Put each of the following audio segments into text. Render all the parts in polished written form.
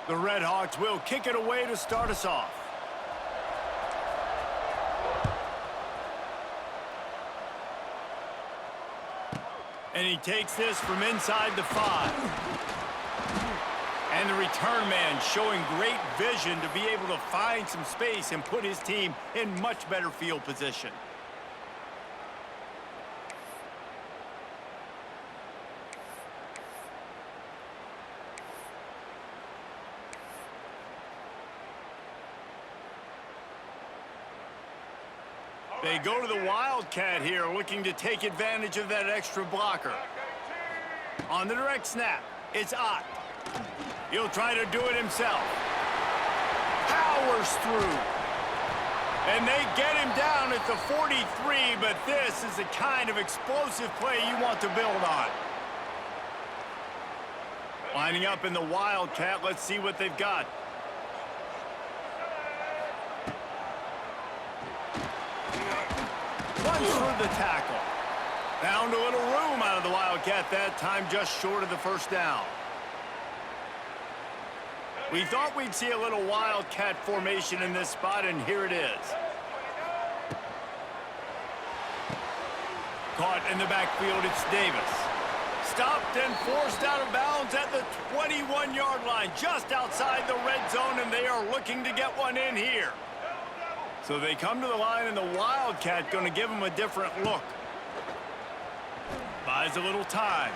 The Red Hawks will kick it away to start us off. And he takes this from inside the 5. And the return man showing great vision to be able to find some space and put his team in much better field position. They go to the Wildcat here, looking to take advantage of that extra blocker. On the direct snap, it's Ott. He'll try to do it himself. Powers through. And they get him down at the 43, but this is the kind of explosive play you want to build on. Lining up in the Wildcat, let's see what they've got. Runs through the tackle. Found a little room out of the Wildcat that time, just short of the first down. We thought we'd see a little Wildcat formation in this spot, and here it is. Caught in the backfield, it's Davis. Stopped and forced out of bounds at the 21-yard line, just outside the red zone, and they are looking to get one in here. So they come to the line, and the Wildcat going to give them a different look. Buys a little time.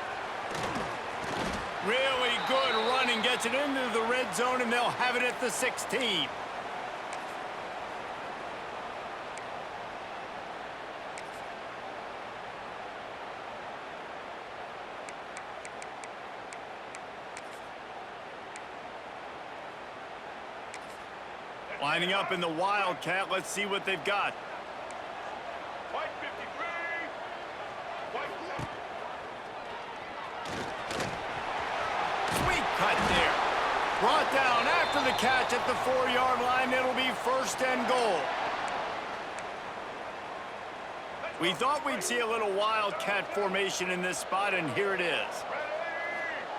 Really good running, gets it into the red zone, and they'll have it at the 16. Lining up in the Wildcat, let's see what they've got. Sweet cut there. Brought down after the catch at the 4-yard line. It'll be first and goal. We thought we'd see a little Wildcat formation in this spot, and here it is.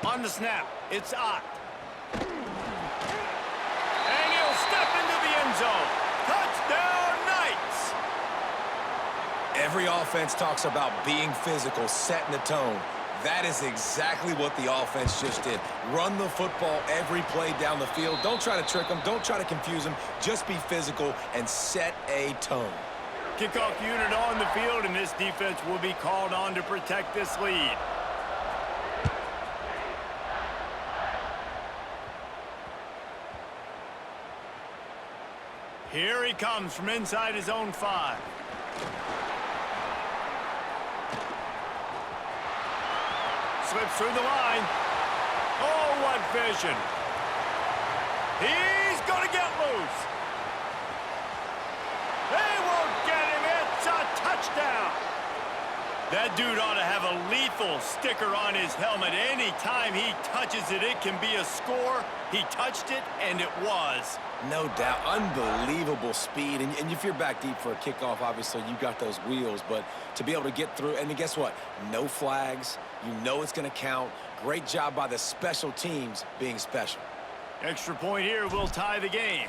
On the snap, it's Ott. Zone. Touchdown, Knights! Every offense talks about being physical, setting the tone. That is exactly what the offense just did. Run the football every play down the field. Don't try to trick them. Don't try to confuse them. Just be physical and set a tone. Kickoff unit on the field, and this defense will be called on to protect this lead. Here he comes from inside his own 5. Slips through the line. Oh, what vision. He's going to get loose. They won't get him. It's a touchdown. That dude ought to have a lethal sticker on his helmet. Anytime he touches it, it can be a score. He touched it, and it was. No doubt. Unbelievable speed. And if you're back deep for a kickoff, obviously, you got those wheels. But to be able to get through, and then guess what? No flags. You know it's going to count. Great job by the special teams being special. Extra point here will tie the game.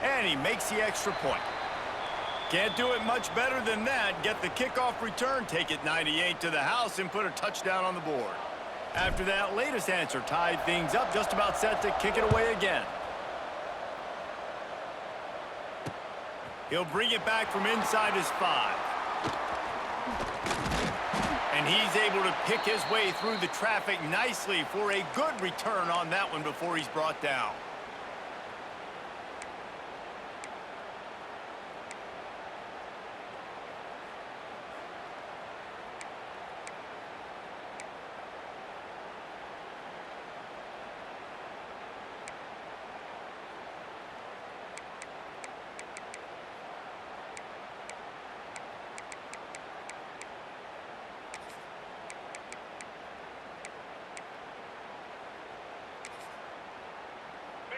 And he makes the extra point. Can't do it much better than that. Get the kickoff return, take it 98 to the house, and put a touchdown on the board. After that latest answer tied things up, just about set to kick it away again. He'll bring it back from inside his 5. And he's able to pick his way through the traffic nicely for a good return on that one before he's brought down.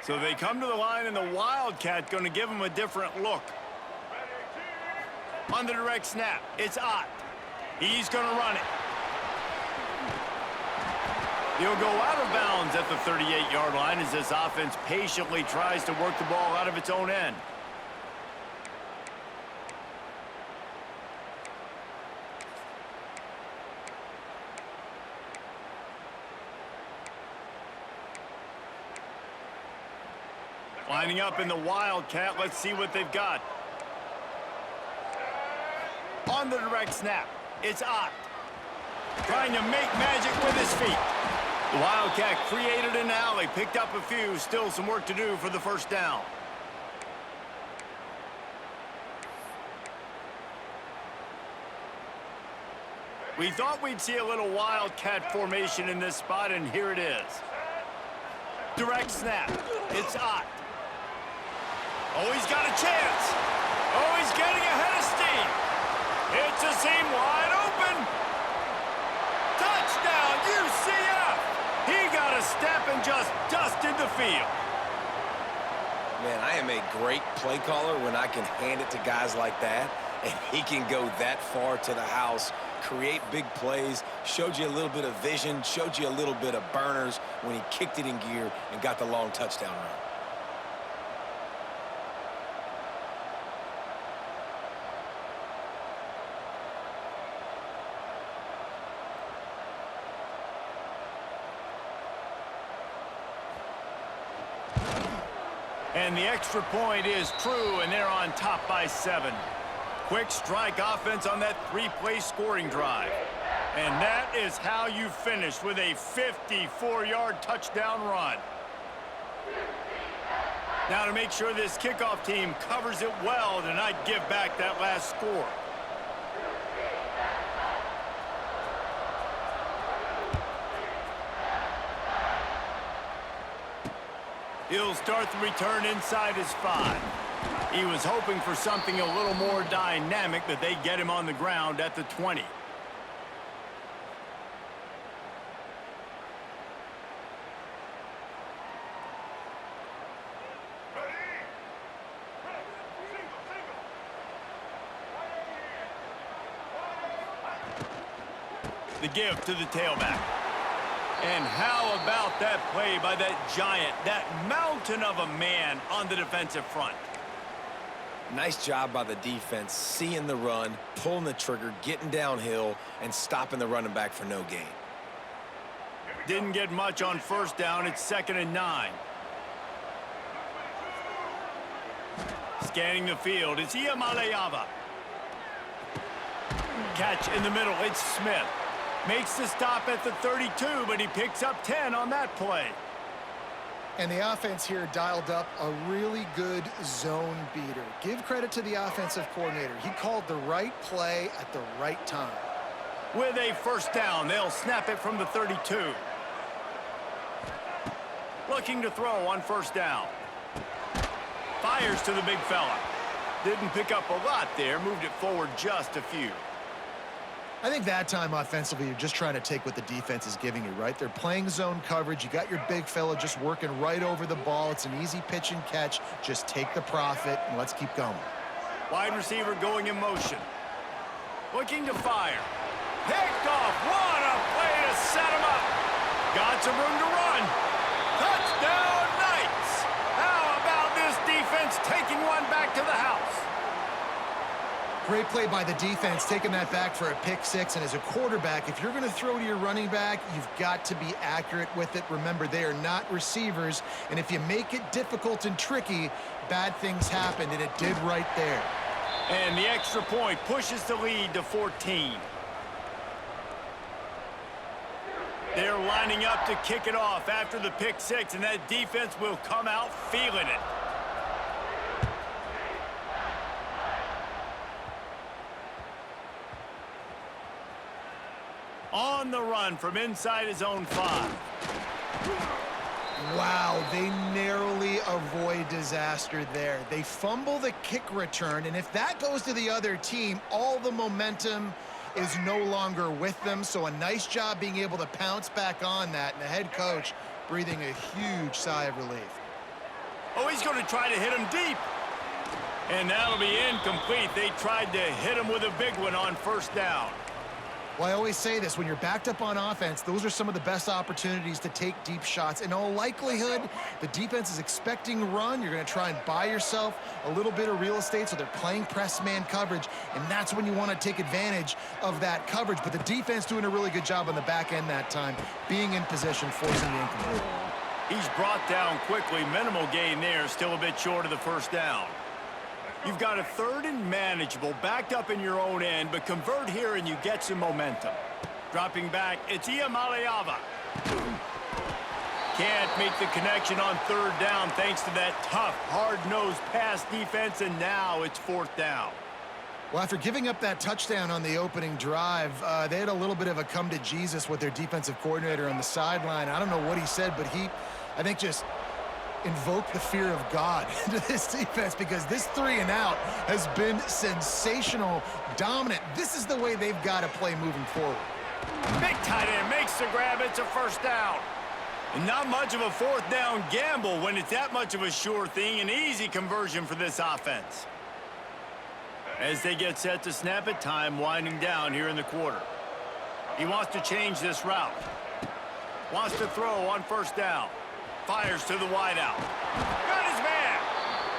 So they come to the line, and the Wildcat going to give them a different look. On the direct snap, it's Ott. He's going to run it. He'll go out of bounds at the 38-yard line as this offense patiently tries to work the ball out of its own end. Lining up in the Wildcat. Let's see what they've got. On the direct snap, it's Ott. Trying to make magic with his feet. The Wildcat created an alley, picked up a few, still some work to do for the first down. We thought we'd see a little Wildcat formation in this spot, and here it is. Direct snap, it's Ott. Oh, he's got a chance. Oh, he's getting ahead of steam. It's a seam wide open. Touchdown, UCF. He got a step and just dusted the field. Man, I am a great play caller when I can hand it to guys like that, and he can go that far to the house, create big plays, showed you a little bit of vision, showed you a little bit of burners when he kicked it in gear and got the long touchdown run. And the extra point is true, and they're on top by 7. Quick strike offense on that 3-play scoring drive. And that is how you finish with a 54-yard touchdown run. Now to make sure this kickoff team covers it well to not give back that last score. He'll start the return inside his 5. He was hoping for something a little more dynamic, but they get him on the ground at the 20. The give to the tailback. And how about that play by that giant, that mountain of a man on the defensive front? Nice job by the defense, seeing the run, pulling the trigger, getting downhill, and stopping the running back for no gain. Didn't get much on first down. It's 2nd and 9. Scanning the field, it's Iamaleava. Catch in the middle, it's Smith. Makes the stop at the 32, but he picks up 10 on that play. And the offense here dialed up a really good zone beater. Give credit to the offensive coordinator. He called the right play at the right time. With a first down, they'll snap it from the 32. Looking to throw on first down. Fires to the big fella. Didn't pick up a lot there, moved it forward just a few. I think that time offensively, you're just trying to take what the defense is giving you, right? They're playing zone coverage. You got your big fella just working right over the ball. It's an easy pitch and catch. Just take the profit, and let's keep going. Wide receiver going in motion. Looking to fire. Picked off. What a play to set him up. Got some room to run. Touchdown, Knights. How about this defense taking one back to the house? Great play by the defense, taking that back for a pick 6. And as a quarterback, if you're going to throw to your running back, you've got to be accurate with it. Remember, they are not receivers. And if you make it difficult and tricky, bad things happen, and it did right there. And the extra point pushes the lead to 14. They're lining up to kick it off after the pick 6, and that defense will come out feeling it. On the run from inside his own 5. Wow, they narrowly avoid disaster there. They fumble the kick return, and if that goes to the other team, all the momentum is no longer with them. So a nice job being able to pounce back on that, and the head coach breathing a huge sigh of relief. Oh, he's going to try to hit him deep. And that'll be incomplete. They tried to hit him with a big one on first down. Well, I always say this, when you're backed up on offense, those are some of the best opportunities to take deep shots. In all likelihood, the defense is expecting a run. You're going to try and buy yourself a little bit of real estate, so they're playing press man coverage, and that's when you want to take advantage of that coverage. But the defense doing a really good job on the back end that time, being in position, forcing the incomplete. He's brought down quickly. Minimal gain there, still a bit short of the first down. You've got a 3rd and manageable, backed up in your own end, but convert here and you get some momentum. Dropping back, it's Iamaleava. Can't make the connection on 3rd down thanks to that tough, hard-nosed pass defense, and now it's 4th down. Well, after giving up that touchdown on the opening drive, they had a little bit of a come to Jesus with their defensive coordinator on the sideline. I don't know what he said, but he, I think, just invoke the fear of God into this defense, because this 3-and-out has been sensational, dominant. This is the way they've got to play moving forward. Big tight end makes the grab. It's a 1st down. And not much of a 4th down gamble when it's that much of a sure thing. An easy conversion for this offense. As they get set to snap it, time winding down here in the quarter. He wants to change this route. Wants to throw on 1st down. Fires to the wideout. Got his man!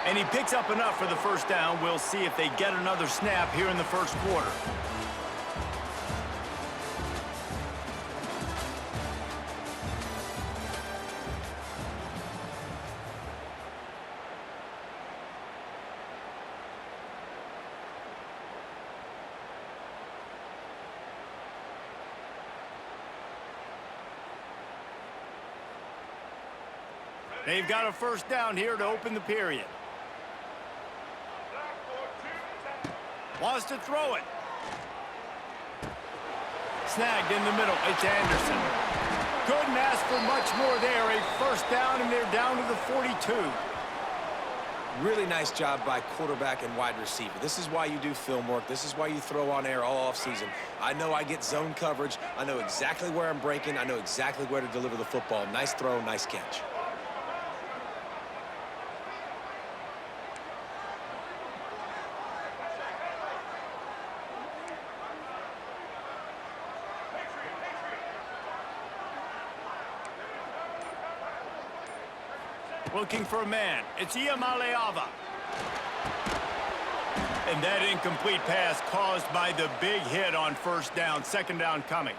And he picks up enough for the 1st down. We'll see if they get another snap here in the 1st quarter. They've got a 1st down here to open the period. Wants to throw it. Snagged in the middle. It's Anderson. Couldn't ask for much more there. A 1st down, and they're down to the 42. Really nice job by quarterback and wide receiver. This is why you do film work. This is why you throw on air all offseason. I know I get zone coverage. I know exactly where I'm breaking. I know exactly where to deliver the football. Nice throw, nice catch. Looking for a man. It's Iamaleava. And that incomplete pass caused by the big hit on 1st down. 2nd down coming.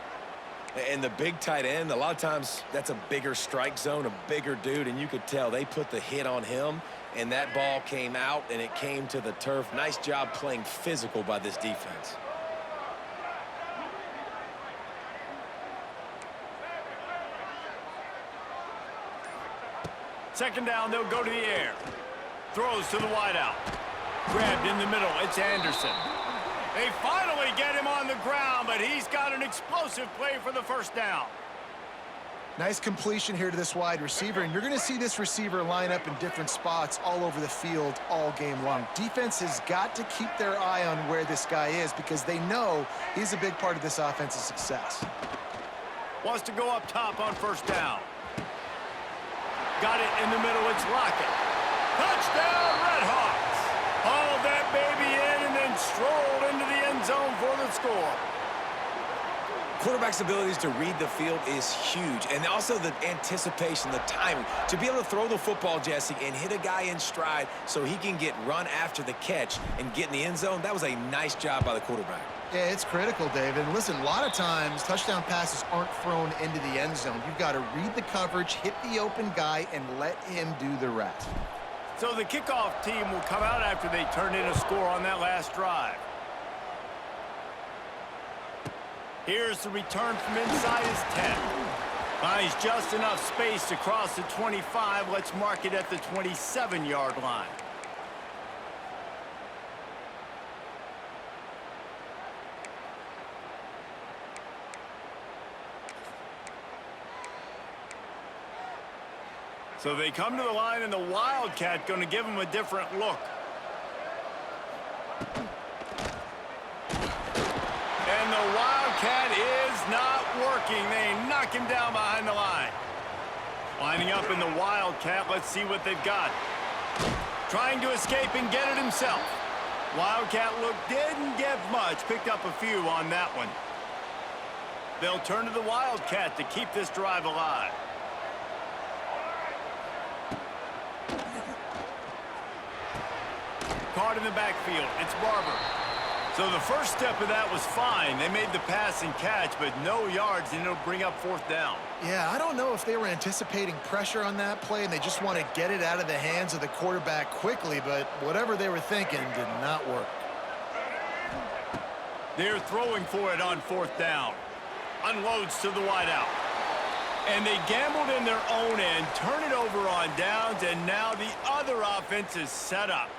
And the big tight end, a lot of times that's a bigger strike zone, a bigger dude, and you could tell they put the hit on him, and that ball came out, and it came to the turf. Nice job playing physical by this defense. Second down, they'll go to the air. Throws to the wideout. Grabbed in the middle, it's Anderson. They finally get him on the ground, but he's got an explosive play for the 1st down. Nice completion here to this wide receiver, and you're going to see this receiver line up in different spots all over the field all game long. Defense has got to keep their eye on where this guy is, because they know he's a big part of this offense's success. Wants to go up top on 1st down. Got it in the middle, it's Lockett. Touchdown, Redhawks! Hauled that baby in and then strolled into the end zone for the score. Quarterback's abilities to read the field is huge, and also the anticipation, the timing. To be able to throw the football, Jesse, and hit a guy in stride so he can get run after the catch and get in the end zone, that was a nice job by the quarterback. Yeah, it's critical, David. And listen, a lot of times touchdown passes aren't thrown into the end zone. You've got to read the coverage, hit the open guy, and let him do the rest. So the kickoff team will come out after they turn in a score on that last drive. Here's the return from inside his 10. Finds just enough space to cross the 25. Let's mark it at the 27-yard line. So they come to the line, and the Wildcat going to give them a different look. And the Wildcat is not working. They knock him down behind the line. Lining up in the Wildcat. Let's see what they've got. Trying to escape and get it himself. Wildcat look didn't get much. Picked up a few on that one. They'll turn to the Wildcat to keep this drive alive. Caught in the backfield. It's Barber. So the first step of that was fine. They made the pass and catch, but no yards, and it'll bring up fourth down. Yeah, I don't know if they were anticipating pressure on that play and they just want to get it out of the hands of the quarterback quickly, but whatever they were thinking did not work. They're throwing for it on fourth down. Unloads to the wideout. And they gambled in their own end, turn it over on downs, and now the other offense is set up.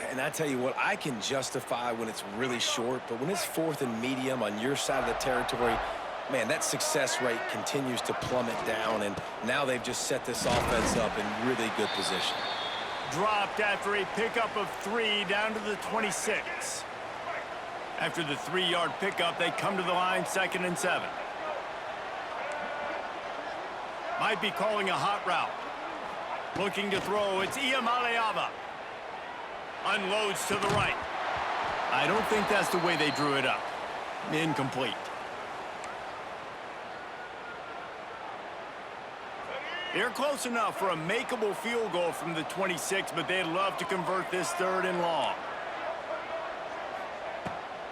And I tell you what, I can justify when it's really short, but when it's fourth and medium on your side of the territory, man, that success rate continues to plummet down, and now they've just set this offense up in really good position. Dropped after a pickup of 3 down to the 26. After the 3-yard pickup, they come to the line 2nd and 7. Might be calling a hot route. Looking to throw, it's Iamaleava. Unloads to the right. I don't think that's the way they drew it up. Incomplete. They're close enough for a makeable field goal from the 26, but they'd love to convert this 3rd and long.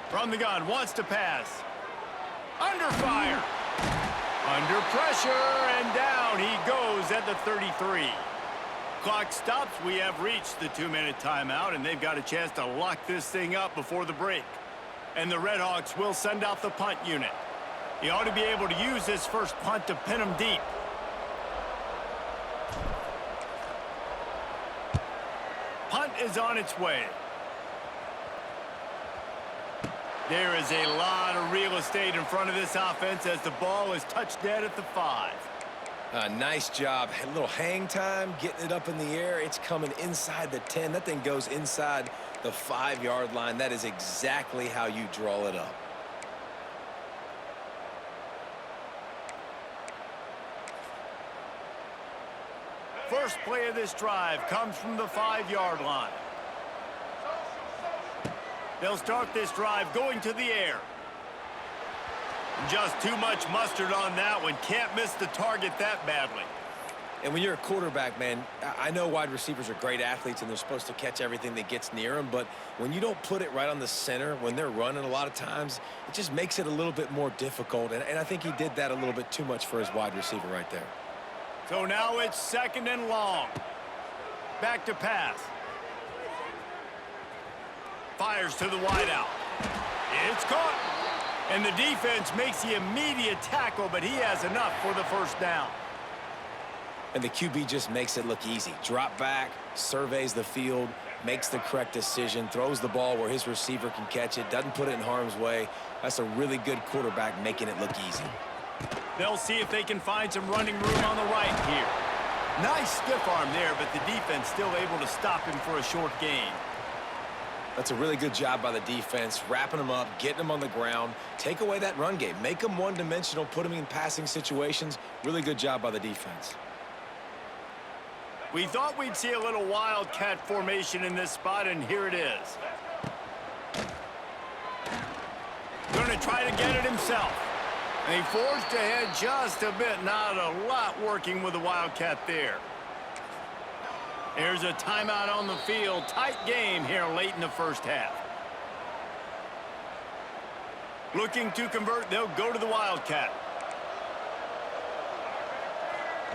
From the gun, wants to pass. Under fire. Under pressure, and down he goes at the 33. Clock stops. We have reached the 2-minute timeout, and they've got a chance to lock this thing up before the break. And the Redhawks will send out the punt unit. He ought to be able to use this first punt to pin him deep. Punt is on its way. There is a lot of real estate in front of this offense as the ball is touched dead at the 5. Nice job. A little hang time, getting it up in the air. It's coming inside the 10. That thing goes inside the 5-yard line. That is exactly how you draw it up. First play of this drive comes from the 5-yard line. They'll start this drive going to the air. Just too much mustard on that one. Can't miss the target that badly. And when you're a quarterback, man, I know wide receivers are great athletes and they're supposed to catch everything that gets near them, but when you don't put it right on the center, when they're running a lot of times, it just makes it a little bit more difficult. And I think he did that a little bit too much for his wide receiver right there. So now it's 2nd and long. Back to pass. Fires to the wideout. It's caught. And the defense makes the immediate tackle, but he has enough for the first down. And the QB just makes it look easy. Drop back, surveys the field, makes the correct decision, throws the ball where his receiver can catch it, doesn't put it in harm's way. That's a really good quarterback making it look easy. They'll see if they can find some running room on the right here. Nice stiff arm there, but the defense still able to stop him for a short gain. That's a really good job by the defense, wrapping them up, getting them on the ground, take away that run game, make them one-dimensional, put them in passing situations. Really good job by the defense. We thought we'd see a little wildcat formation in this spot, and here it is. Going to try to get it himself. And he forged ahead just a bit. Not a lot working with the wildcat there. There's a timeout on the field. Tight game here late in the first half. Looking to convert, they'll go to the wildcat.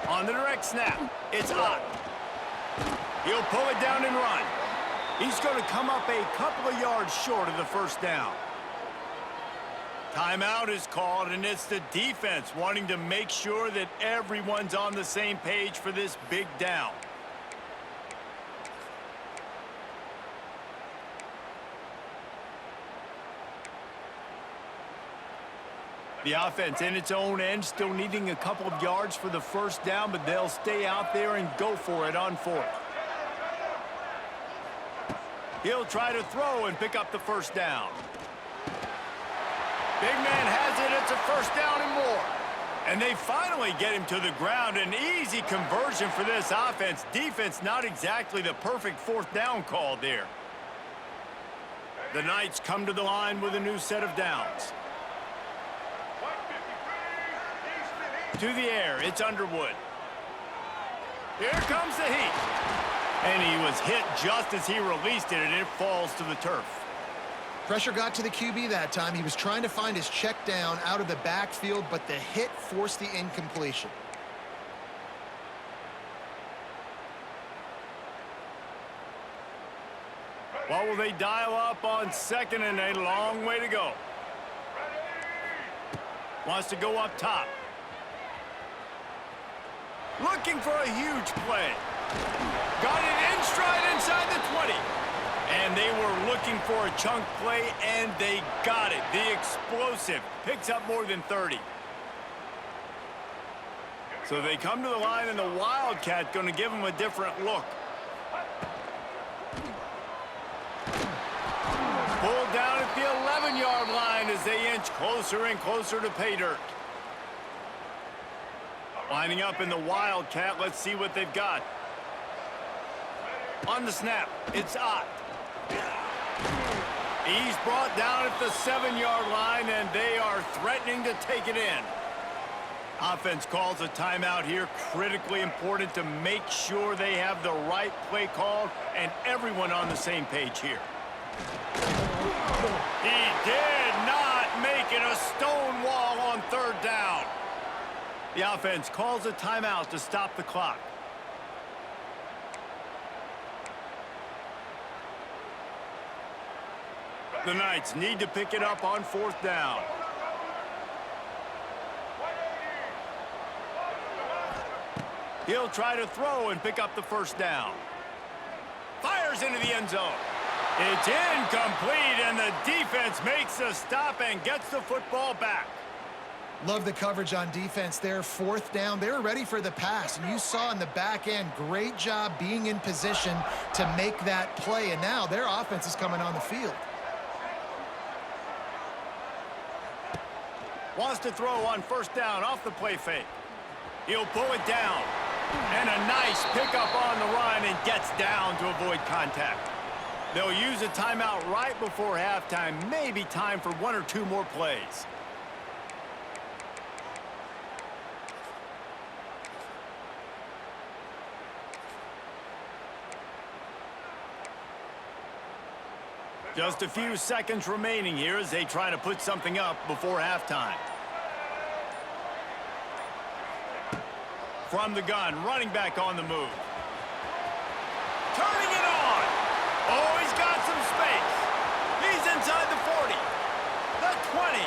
On the direct snap, it's Ott. He'll pull it down and run. He's going to come up a couple of yards short of the first down. Timeout is called, and it's the defense wanting to make sure that everyone's on the same page for this big down. The offense in its own end, still needing a couple of yards for the first down, but they'll stay out there and go for it on 4th. He'll try to throw and pick up the first down. Big man has it. It's a first down and more. And they finally get him to the ground. An easy conversion for this offense. Defense not exactly the perfect 4th down call there. The Knights come to the line with a new set of downs. To the air, it's Underwood. Here comes the heat. And he was hit just as he released it, and it falls to the turf. Pressure got to the QB that time. He was trying to find his check down out of the backfield, but the hit forced the incompletion. What will they dial up on second and a long way to go? Wants to go up top. Looking for a huge play. Got it in stride inside the 20. And they were looking for a chunk play, and they got it. The explosive picks up more than 30. So they come to the line, and the Wildcat going to give them a different look. Pulled down at the 11-yard line as they inch closer and closer to pay dirt. Lining up in the Wildcat, let's see what they've got. On the snap, it's Ott. He's brought down at the 7-yard line, and they are threatening to take it in. Offense calls a timeout here. Critically important to make sure they have the right play called and everyone on the same page here. He did not make it a stone wall on third down. The offense calls a timeout to stop the clock. The Knights need to pick it up on fourth down. He'll try to throw and pick up the first down. Fires into the end zone. It's incomplete, and the defense makes a stop and gets the football back. Love the coverage on defense there. Fourth down, they were ready for the pass, and you saw in the back end, great job being in position to make that play, and now their offense is coming on the field. Wants to throw on first down off the play fake. He'll pull it down. And a nice pickup on the run and gets down to avoid contact. They'll use a timeout right before halftime. Maybe time for one or two more plays. Just a few seconds remaining here as they try to put something up before halftime. From the gun, running back on the move. Turning it on. Oh, he's got some space. He's inside the 40. The 20.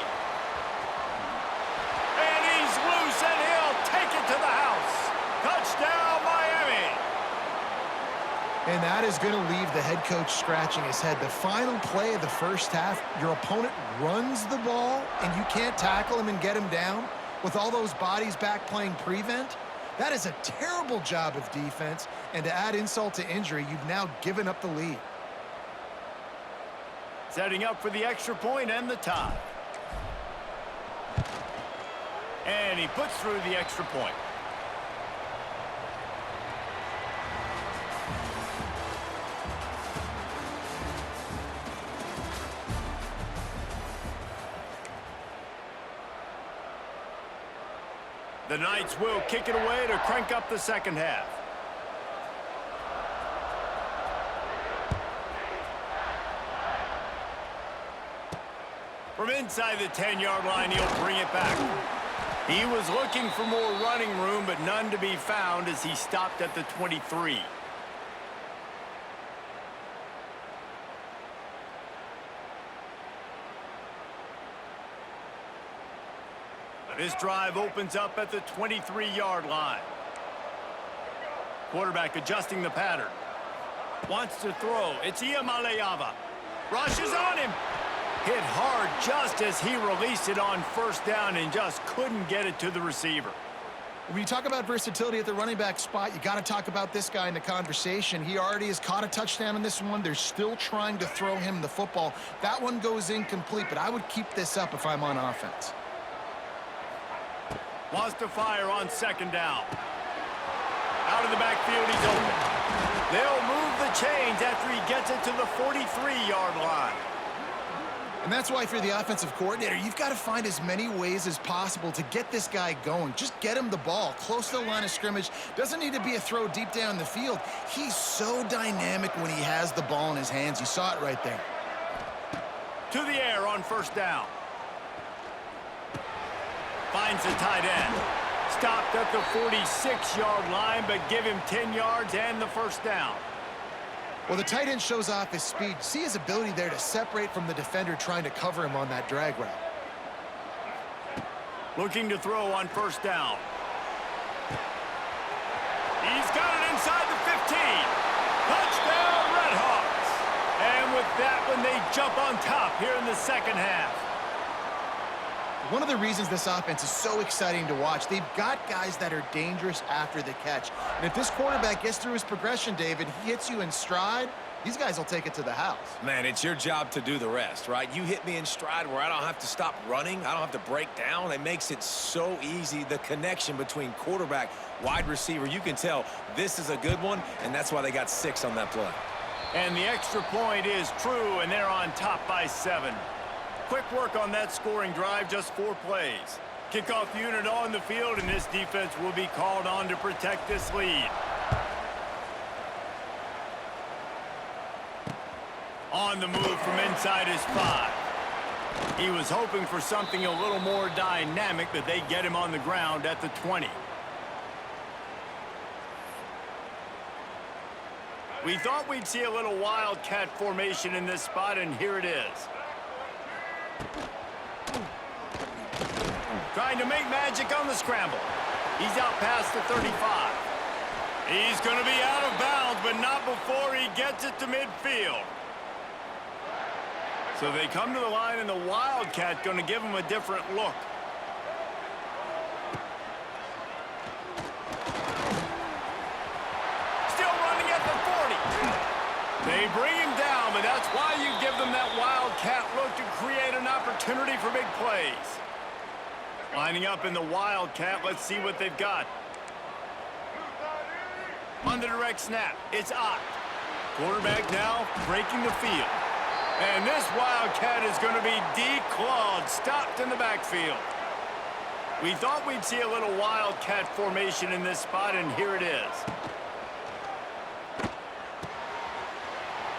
And he's loose, and he'll take it to the house. Touchdown, Miami. And that is going to leave the head coach scratching his head. The final play of the first half, your opponent runs the ball, and you can't tackle him and get him down with all those bodies back playing prevent. That is a terrible job of defense, and to add insult to injury, you've now given up the lead. Setting up for the extra point and the tie. And he puts through the extra point. The Knights will kick it away to crank up the second half. From inside the 10-yard line, he'll bring it back. He was looking for more running room, but none to be found as he stopped at the 23. This drive opens up at the 23-yard line. Quarterback adjusting the pattern. Wants to throw. It's Iamaleava. Rushes on him. Hit hard just as he released it on first down and just couldn't get it to the receiver. When you talk about versatility at the running back spot, you got to talk about this guy in the conversation. He already has caught a touchdown in this one. They're still trying to throw him the football. That one goes incomplete, but I would keep this up if I'm on offense. Wants to fire on second down. Out of the backfield, he's open. They'll move the chains after he gets it to the 43-yard line. And that's why if you're the offensive coordinator, you've got to find as many ways as possible to get this guy going. Just get him the ball close to the line of scrimmage. Doesn't need to be a throw deep down the field. He's so dynamic when he has the ball in his hands. You saw it right there. To the air on first down. Finds the tight end. Stopped at the 46-yard line, but give him 10 yards and the first down. Well, the tight end shows off his speed. See his ability there to separate from the defender trying to cover him on that drag route. Looking to throw on first down. He's got it inside the 15. Touchdown, Redhawks. And with that one, they jump on top here in the second half. One of the reasons this offense is so exciting to watch, they've got guys that are dangerous after the catch. And if this quarterback gets through his progression, David, he hits you in stride, these guys will take it to the house. Man, it's your job to do the rest, right? You hit me in stride where I don't have to stop running. I don't have to break down. It makes it so easy. The connection between quarterback, wide receiver, you can tell this is a good one, and that's why they got 6 on that play. And the extra point is true, and they're on top by 7. Quick work on that scoring drive, just 4 plays. Kickoff unit on the field, and this defense will be called on to protect this lead. On the move from inside his 5. He was hoping for something a little more dynamic, but they get him on the ground at the 20. We thought we'd see a little wildcat formation in this spot, and here it is. Trying to make magic on the scramble. He's out past the 35. He's going to be out of bounds, but not before he gets it to midfield. So they come to the line, and the Wildcat going to give him a different look. Still running at the 40. They bring him down, but that's why you give them that Wildcat look to create an opportunity for big plays. Lining up in the Wildcat, let's see what they've got. On the direct snap, it's Ott. Quarterback now breaking the field. And this Wildcat is going to be declawed, stopped in the backfield. We thought we'd see a little Wildcat formation in this spot, and here it is.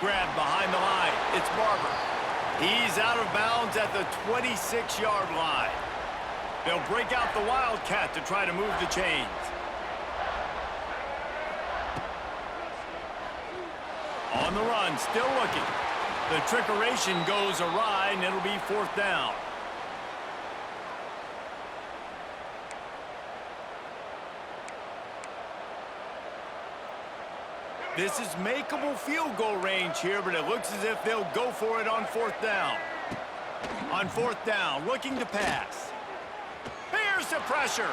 Grab behind the line. It's Barber. He's out of bounds at the 26-yard line. They'll break out the Wildcat to try to move the chains. On the run, still looking. The trickeration goes awry, and it'll be 4th down. This is makeable field goal range here, but it looks as if they'll go for it on 4th down. On 4th down, looking to pass. Here's the pressure.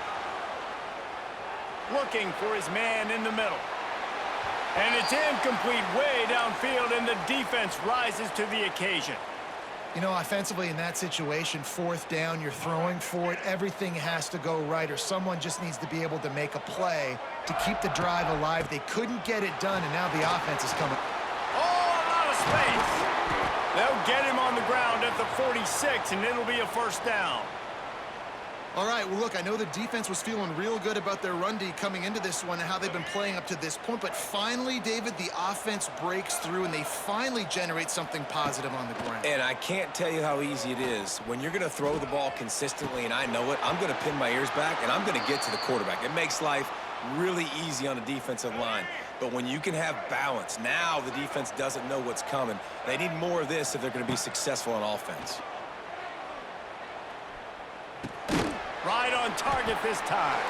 Looking for his man in the middle. And it's incomplete way downfield, and the defense rises to the occasion. You know, offensively in that situation, 4th down, you're throwing for it. Everything has to go right, or someone just needs to be able to make a play to keep the drive alive. They couldn't get it done, and now the offense is coming. Oh, a lot of space. They'll get him on the ground at the 46, and it'll be a 1st down. All right, well, look, I know the defense was feeling real good about their run D coming into this one and how they've been playing up to this point, but finally, David, the offense breaks through, and they finally generate something positive on the ground. And I can't tell you how easy it is. When you're going to throw the ball consistently, and I know it, I'm going to pin my ears back, and I'm going to get to the quarterback. It makes life really easy on a defensive line. But when you can have balance, now the defense doesn't know what's coming. They need more of this if they're going to be successful on offense. Right on target this time.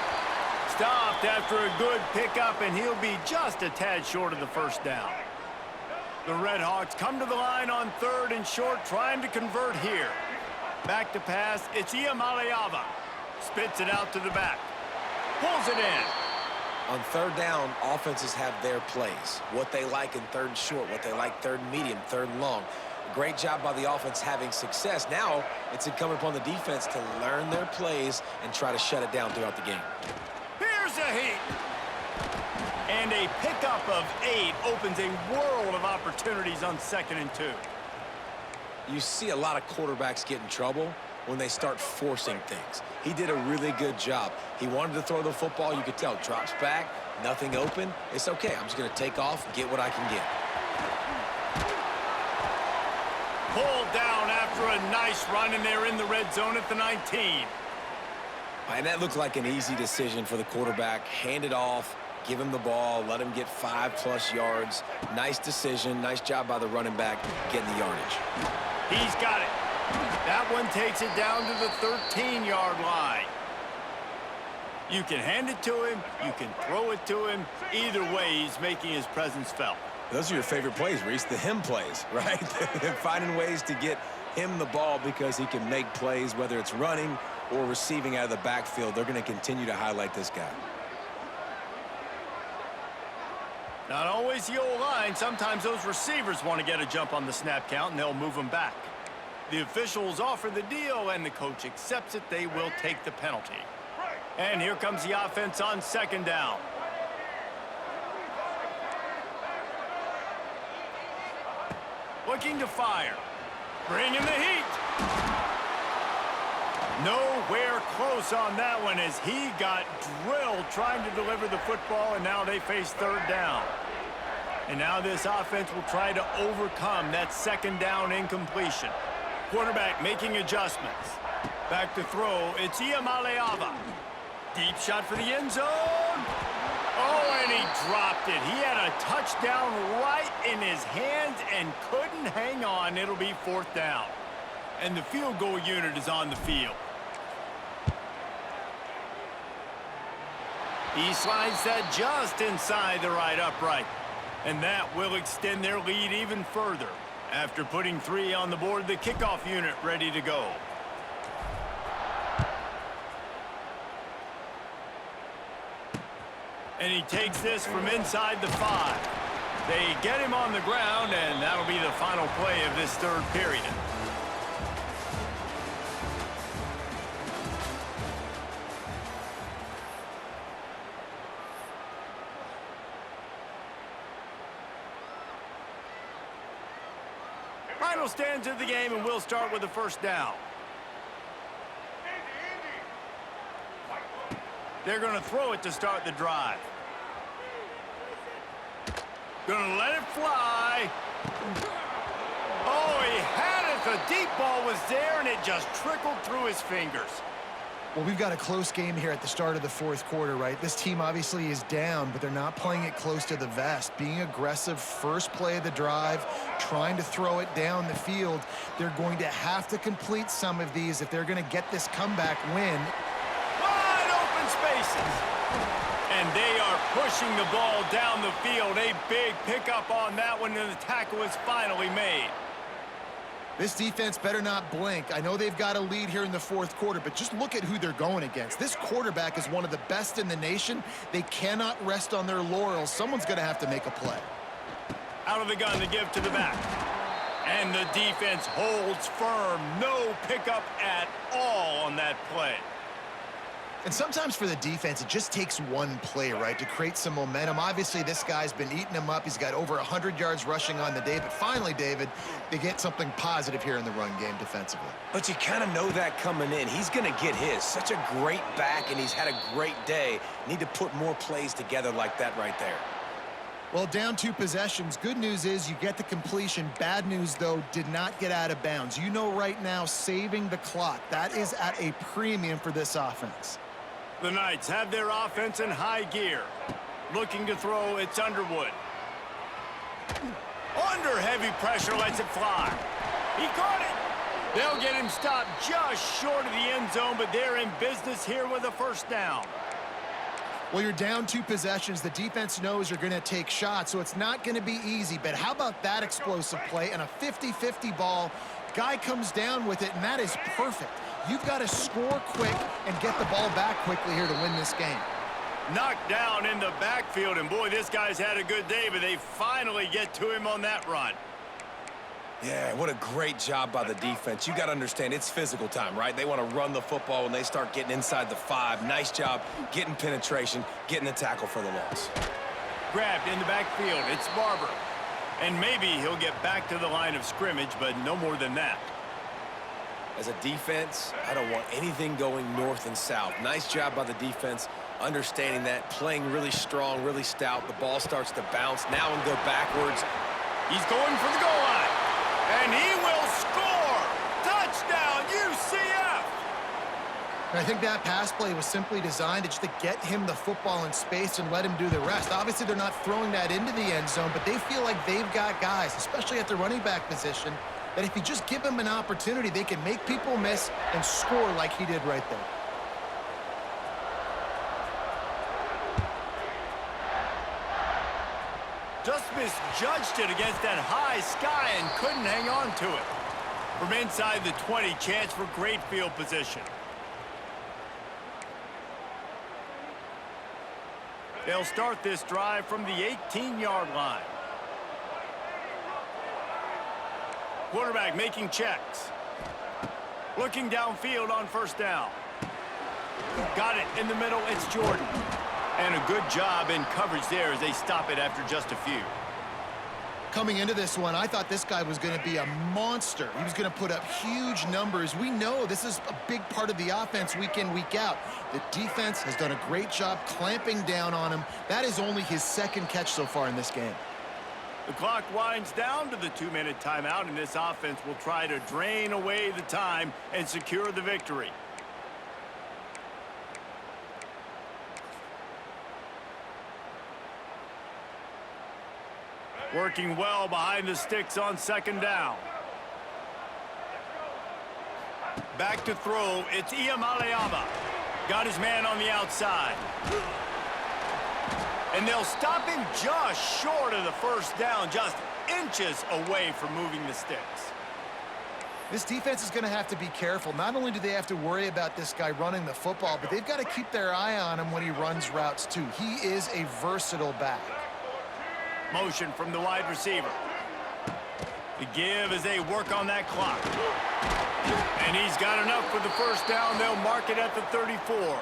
Stopped after a good pickup, and he'll be just a tad short of the 1st down. The Redhawks come to the line on 3rd and short, trying to convert here. Back to pass, it's Iamaleava. Spits it out to the back. Pulls it in. On 3rd down, offenses have their plays. What they like in 3rd and short, what they like 3rd and medium, 3rd and long. Great job by the offense having success. Now it's incumbent upon the defense to learn their plays and try to shut it down throughout the game. Here's a heat. And a pickup of 8 opens a world of opportunities on 2nd and 2. You see a lot of quarterbacks get in trouble when they start forcing things. He did a really good job. He wanted to throw the football. You could tell. Drops back, nothing open. It's okay. I'm just going to take off and get what I can get. Pulled down after a nice run, and they're in the red zone at the 19. And that looked like an easy decision for the quarterback. Hand it off, give him the ball, let him get 5+ yards. Nice decision. Nice job by the running back getting the yardage. He's got it. That one takes it down to the 13-yard line. You can hand it to him. You can throw it to him. Either way, he's making his presence felt. Those are your favorite plays, Reese, the him plays, right? Finding ways to get him the ball because he can make plays, whether it's running or receiving out of the backfield. They're going to continue to highlight this guy. Not always the O-line. Sometimes those receivers want to get a jump on the snap count, and they'll move them back. The officials offer the deal, and the coach accepts it. They will take the penalty. And here comes the offense on second down. Looking to fire. Bringing the heat. Nowhere close on that one as he got drilled trying to deliver the football, and now they face third down. And now this offense will try to overcome that second down incompletion. Quarterback making adjustments. Back to throw. It's Iamaleava. Deep shot for the end zone. Oh, and he dropped it. He had a touchdown right in his hands and couldn't hang on. It'll be fourth down. And the field goal unit is on the field. He slides that just inside the right upright. And that will extend their lead even further. After putting 3 on the board, the kickoff unit ready to go. And he takes this from inside the 5. They get him on the ground, and that'll be the final play of this third period. Final stands of the game, and we'll start with the first down. They're going to throw it to start the drive. Going to let it fly. Oh, he had it. The deep ball was there, and it just trickled through his fingers. Well, we've got a close game here at the start of the fourth quarter, right? This team obviously is down, but they're not playing it close to the vest. Being aggressive, first play of the drive, trying to throw it down the field. They're going to have to complete some of these if they're going to get this comeback win. Wide open spaces. And they are pushing the ball down the field. A big pickup on that one, and the tackle is finally made. This defense better not blink. I know they've got a lead here in the fourth quarter, but just look at who they're going against. This quarterback is one of the best in the nation. They cannot rest on their laurels. Someone's going to have to make a play. Out of the gun to give to the back. And the defense holds firm. No pickup at all on that play. And sometimes for the defense, it just takes one play, right, to create some momentum. Obviously, this guy's been eating him up. He's got over 100 yards rushing on the day. But finally, David, they get something positive here in the run game defensively. But you kind of know that coming in. He's going to get his. Such a great back, and he's had a great day. Need to put more plays together like that right there. Well, down 2 possessions. Good news is you get the completion. Bad news, though, did not get out of bounds. You know right now, saving the clock. That is at a premium for this offense. The Knights have their offense in high gear. Looking to throw, it's Underwood. Under heavy pressure, lets it fly. He caught it. They'll get him stopped just short of the end zone, but they're in business here with a first down. Well, you're down 2 possessions. The defense knows you're going to take shots, so it's not going to be easy. But how about that explosive play and a 50-50 ball? Guy comes down with it, and that is perfect. You've got to score quick and get the ball back quickly here to win this game. Knocked down in the backfield, and boy, this guy's had a good day, but they finally get to him on that run. Yeah, what a great job by the defense. You got to understand, it's physical time, right? They want to run the football when they start getting inside the 5. Nice job getting penetration, getting the tackle for the loss. Grabbed in the backfield. It's Barber. And maybe he'll get back to the line of scrimmage, but no more than that. As a defense, I don't want anything going north and south. Nice job by the defense, understanding that, playing really strong, really stout. The ball starts to bounce now and go backwards. He's going for the goal line. And he will score! Touchdown, UCF! I think that pass play was simply designed just to get him the football in space and let him do the rest. Obviously, they're not throwing that into the end zone, but they feel like they've got guys, especially at the running back position, that if you just give them an opportunity, they can make people miss and score like he did right there. Just misjudged it against that high sky and couldn't hang on to it. From inside the 20, chance for great field position. They'll start this drive from the 18-yard line. Quarterback making checks. Looking downfield on first down. Got it in the middle, it's Jordan. And a good job in coverage there as they stop it after just a few. Coming into this one, I thought this guy was going to be a monster. He was going to put up huge numbers. We know this is a big part of the offense week in, week out. The defense has done a great job clamping down on him. That is only his second catch so far in this game. The clock winds down to the 2-minute timeout, and this offense will try to drain away the time and secure the victory. Working well behind the sticks on second down. Back to throw, it's Iamaleava. Got his man on the outside. And they'll stop him just short of the first down, just inches away from moving the sticks. This defense is going to have to be careful. Not only do they have to worry about this guy running the football, but they've got to keep their eye on him when he runs routes too. He is a versatile back. Motion from the wide receiver. The give as they work on that clock. And he's got enough for the first down. They'll mark it at the 34.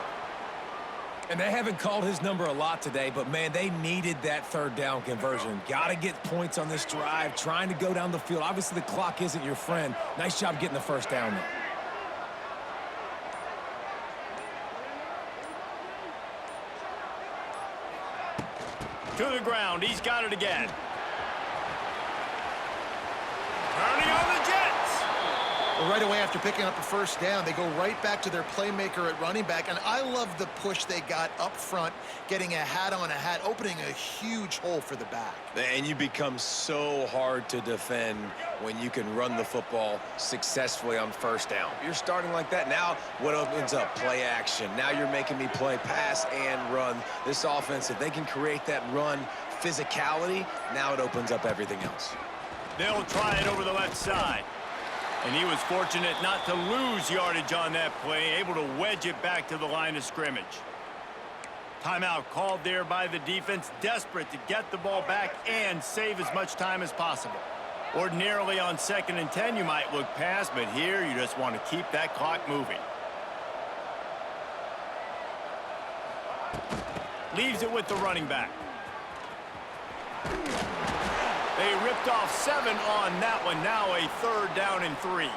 And they haven't called his number a lot today, but, man, they needed that third down conversion. Got to get points on this drive, trying to go down the field. Obviously, the clock isn't your friend. Nice job getting the first down there. To the ground. He's got it again. Turning on the Jets. Well, right away after picking up the first down, they go right back to their playmaker at running back. And I love the push they got up front, getting a hat on a hat, opening a huge hole for the back. And you become so hard to defend when you can run the football successfully on first down. You're starting like that. Now what opens up? Play action. Now you're making me play pass and run. This offense, if they can create that run physicality, now it opens up everything else. They'll try it over the left side. And he was fortunate not to lose yardage on that play, able to wedge it back to the line of scrimmage. Timeout called there by the defense, desperate to get the ball back and save as much time as possible. Ordinarily on 2nd and 10, you might look past, but here you just want to keep that clock moving. Leaves it with the running back. They ripped off 7 on that one. Now a 3rd down and 3.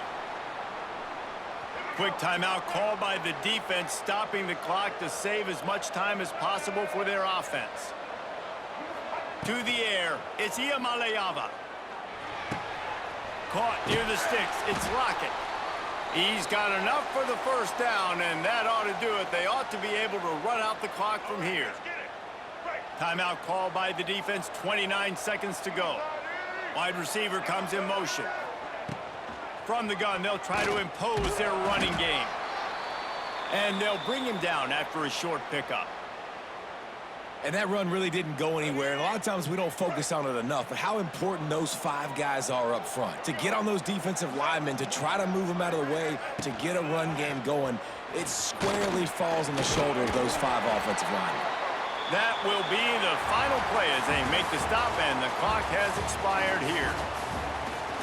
Quick timeout called by the defense, stopping the clock to save as much time as possible for their offense. To the air, it's Iamaleava. Caught near the sticks, it's Lockett. He's got enough for the first down, and that ought to do it. They ought to be able to run out the clock from here. Timeout called by the defense, 29 seconds to go. Wide receiver comes in motion. From the gun, they'll try to impose their running game. And they'll bring him down after a short pickup. And that run really didn't go anywhere. And a lot of times we don't focus on it enough, but how important those 5 guys are up front. To get on those defensive linemen, to try to move them out of the way, to get a run game going, it squarely falls on the shoulder of those 5 offensive linemen. That will be the final play as they make the stop, and the clock has expired here.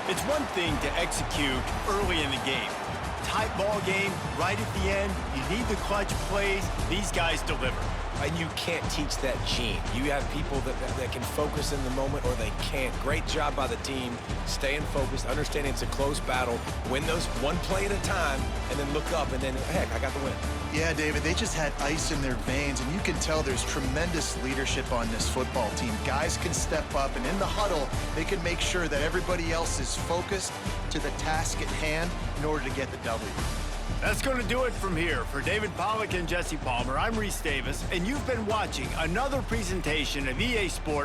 It's one thing to execute early in the game. Tight ball game, right at the end, you need the clutch plays. These guys deliver. And you can't teach that gene. You have people that can focus in the moment or they can't. Great job by the team, staying focused, understanding it's a close battle, win those one play at a time, and then look up and then, heck, I got the win. Yeah, David, they just had ice in their veins, and you can tell there's tremendous leadership on this football team. Guys can step up, and in the huddle, they can make sure that everybody else is focused to the task at hand in order to get the W. That's going to do it from here. For David Pollack and Jesse Palmer, I'm Reese Davis, and you've been watching another presentation of EA Sports.